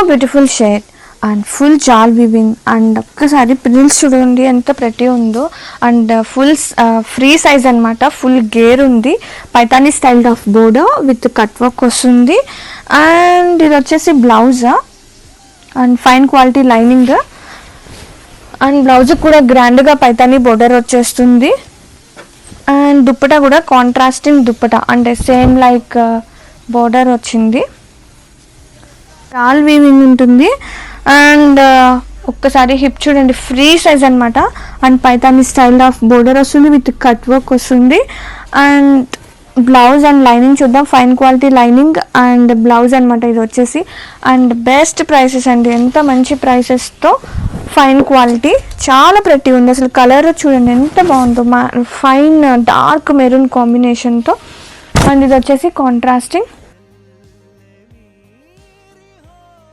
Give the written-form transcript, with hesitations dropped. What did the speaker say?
Beautiful shade and full జాల్ weaving and ఒక్కసారి ప్రిల్స్ చూడండి ఎంత ప్రతి ఉందో. అండ్ ఫుల్ ఫ్రీ సైజ్ అనమాట, ఫుల్ గేర్ ఉంది. Paithani style of border with cut work వస్తుంది. అండ్ ఇది వచ్చేసి blouse and fine quality lining. And blouse కూడా గ్రాండ్గా పైతానీ బోర్డర్ వచ్చేస్తుంది. అండ్ దుప్పటా కూడా కాంట్రాస్టింగ్ దుప్పటా, అంటే సేమ్ లైక్ బోర్డర్ వచ్చింది. జాల్ వీవింగ్ ఉంటుంది. అండ్ ఒక్కసారి హిప్ చూడండి, ఫ్రీ సైజ్ అనమాట. And Paithani style of border వస్తుంది విత్ కట్ వర్క్ వస్తుంది. అండ్ బ్లౌజ్ అండ్ లైనింగ్ చూద్దాం. Fine quality lining and blouse అనమాట ఇది వచ్చేసి. అండ్ బెస్ట్ ప్రైసెస్ అండి, ఎంత మంచి ప్రైసెస్తో ఫైన్ క్వాలిటీ, చాలా ప్రతి ఉంది. అసలు కలర్ చూడండి ఎంత బాగుందో, ఫైన్ డార్క్ మెరూన్ కాంబినేషన్తో. అండ్ ఇది వచ్చేసి కాంట్రాస్టింగ్